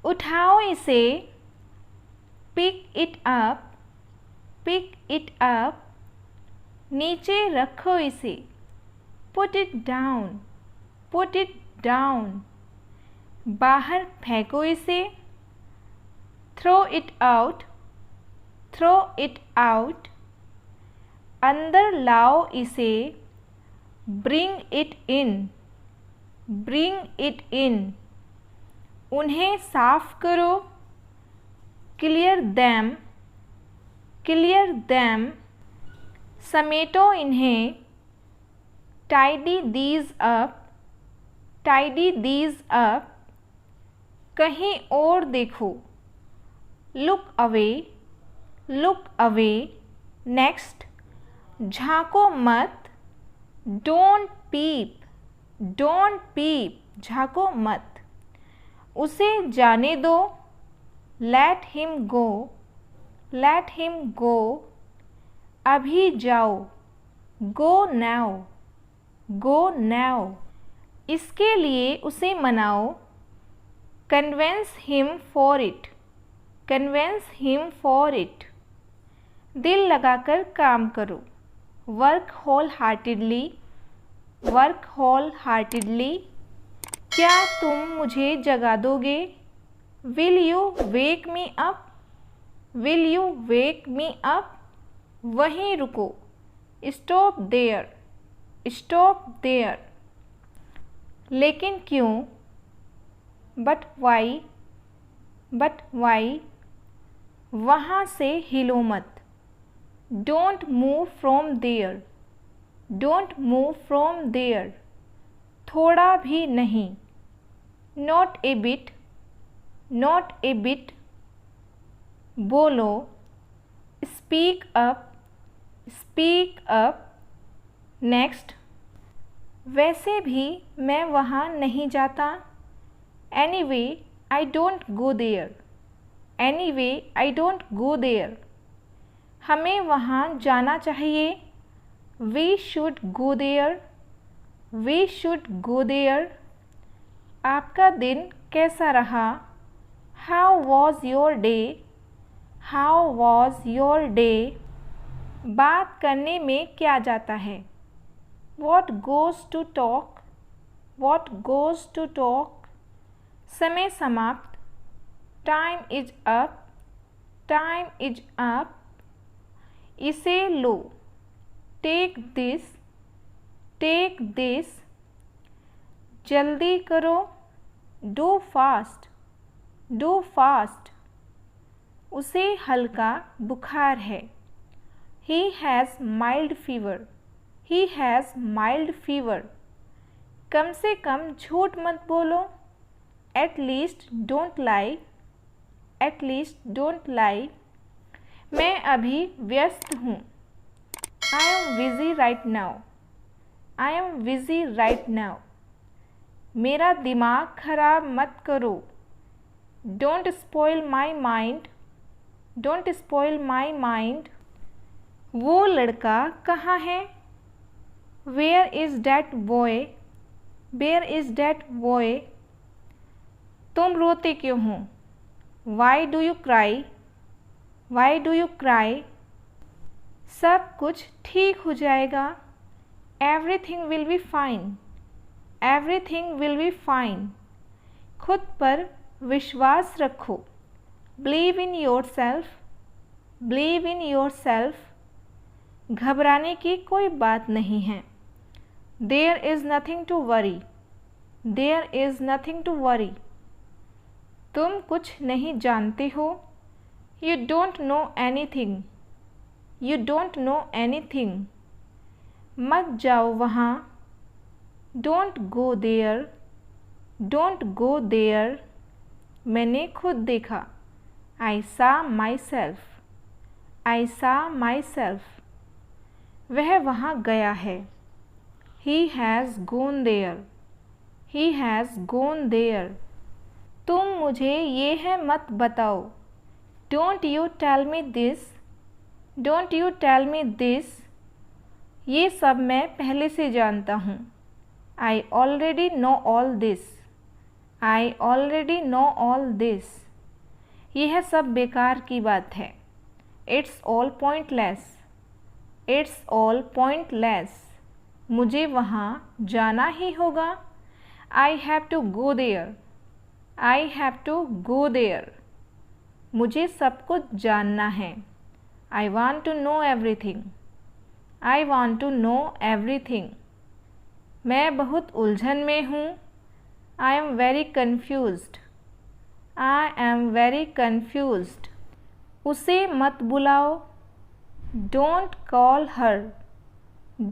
उठाओ इसे, pick it up, pick it up. नीचे रखो इसे, put it down, put it down. बाहर फेंको इसे, throw it out, throw it out. अंदर लाओ इसे, bring it in, bring it in. उन्हें साफ करो, क्लियर दैम, क्लियर दैम। समेटो इन्हें, tidy these up, tidy these up. कहीं और देखो, look away, look away. Next, झांको मत, डोंट पीप, डोंट पीप। झांको मत। उसे जाने दो, let him go, let him go. अभी जाओ, गो नाउ, गो नाउ। इसके लिए उसे मनाओ, convince him for it, convince him for it. दिल लगाकर काम करो, work whole heartedly, work whole heartedly. क्या तुम मुझे जगा दोगे, will you wake me up, will you wake me up. वहीं रुको, स्टॉप देयर, स्टॉप देयर। लेकिन क्यों, बट वाई, बट वाई। वहाँ से हिलो मत, don't move from there, don't move from there. थोड़ा भी नहीं, not a bit, not a bit. बोलो, speak up, speak up. Next, वैसे भी मैं वहाँ नहीं जाता, anyway I don't go there, anyway I don't go there. हमें वहाँ जाना चाहिए, we should go there, we should go there. आपका दिन कैसा रहा, how was your day, how was your day. बात करने में क्या जाता है, what goes to talk, what goes to talk. समय समाप्त, time is up, time is up. इसे लो, टेक दिस, टेक दिस। जल्दी करो, डू फास्ट, डू फास्ट। उसे हल्का बुखार है, he has mild fever, he has mild fever. कम से कम झूठ मत बोलो, at least don't lie, at least don't lie. मैं अभी व्यस्त हूँ, I am busy right now, I am busy right now. मेरा दिमाग खराब मत करो, don't spoil my mind, don't spoil my mind. वो लड़का कहाँ है, where is that boy, where is that boy. तुम रोते क्यों हो, Y do you cry, why do you cry. सब कुछ ठीक हो जाएगा, everything will be fine, everything will be fine. खुद पर विश्वास रखो, believe in yourself, believe in yourself. घबराने की कोई बात नहीं है, there is nothing to worry, there is nothing to worry. तुम कुछ नहीं जानते हो, you don't know anything, you don't know anything. मत जाओ वहाँ, don't go there, don't go there. मैंने खुद देखा, आई सा माई सेल्फ, आई सा माई सेल्फ। वह वहाँ गया है, he has gone there, he has gone there. तुम मुझे ये है मत बताओ, don't you tell me this, don't you tell me this. ये सब मैं पहले से जानता हूँ, I already know all this, I already know all this. यह सब बेकार की बात है. It's all pointless. It's all pointless. मुझे वहाँ जाना ही होगा. I have to go there. I have to go there. मुझे सब कुछ जानना है. I want to know everything. I want to know everything. मैं बहुत उलझन में हूँ. I am very confused. I am very confused. उसे मत बुलाओ. Don't call her.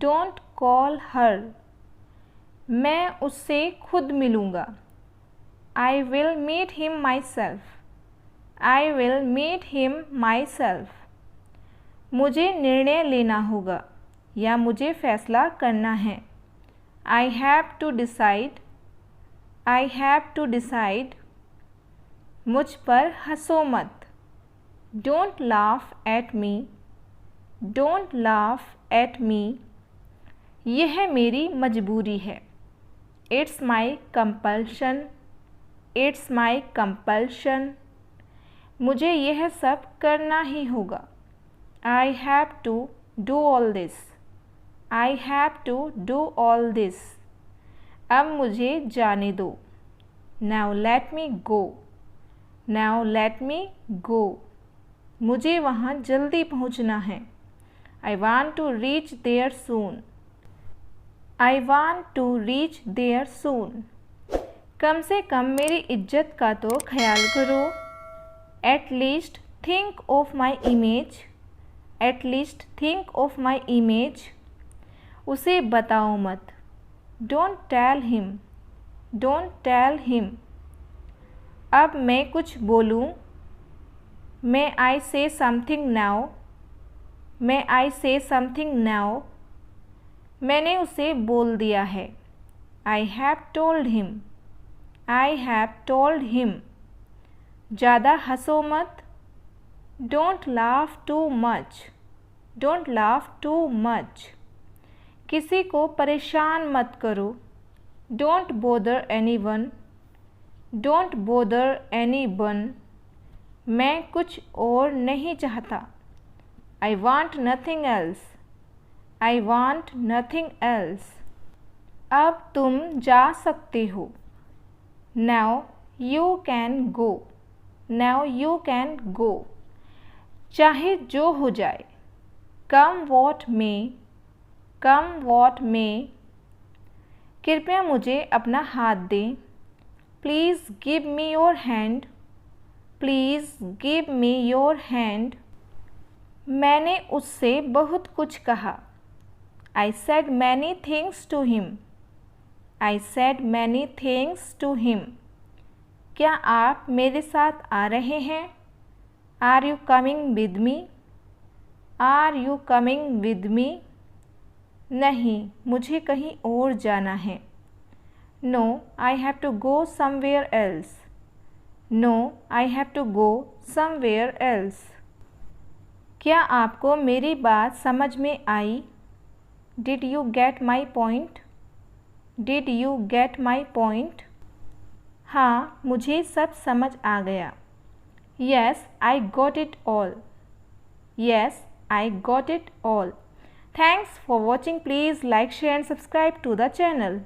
Don't call her. मैं उससे खुद मिलूँगा. I will meet him myself. I will meet him myself. मुझे निर्णय लेना होगा या मुझे फैसला करना है. I have to decide. I have to decide. मुझ पर हंसो मत. Don't laugh at me. Don't laugh at me. यह मेरी मजबूरी है. It's my compulsion. It's my compulsion. मुझे यह सब करना ही होगा. I have to do all this. I have to do all this. अब मुझे जाने दो. Now let me go. Now let me go. मुझे वहाँ जल्दी पहुँचना है. I want to reach there soon. I want to reach there soon. कम से कम मेरी इज्जत का तो ख्याल करो. At least think of my image. At least think of my image. उसे बताओ मत. Don't tell him. Don't tell him. अब मैं कुछ बोलूं. May I say something now? May I say something now? मैंने उसे बोल दिया है. I have told him. I have told him. ज़्यादा हंसो मत. Don't laugh too much. Don't laugh too much. किसी को परेशान मत करो. Don't bother anyone. Don't bother anyone. मैं कुछ और नहीं चाहता. I want nothing else. I want nothing else. अब तुम जा सकते हो. Now you can go. Now you can go. चाहे जो हो जाए. Come what may. Come what may. कृपया मुझे अपना हाथ दें. Please give me your hand. Please give me your hand. मैंने उससे बहुत कुछ कहा. I said many things to him. I said many things to him. क्या आप मेरे साथ आ रहे हैं? Are you coming with me? Are you coming with me? नहीं, मुझे कहीं और जाना है. No, I have to go somewhere else. No, I have to go somewhere else. क्या आपको मेरी बात समझ में आई? Did you get my point? Did you get my point? हाँ, मुझे सब समझ आ गया. Yes, I got it all. Yes, I got it all. Thanks for watching. Please like, share and subscribe to the channel.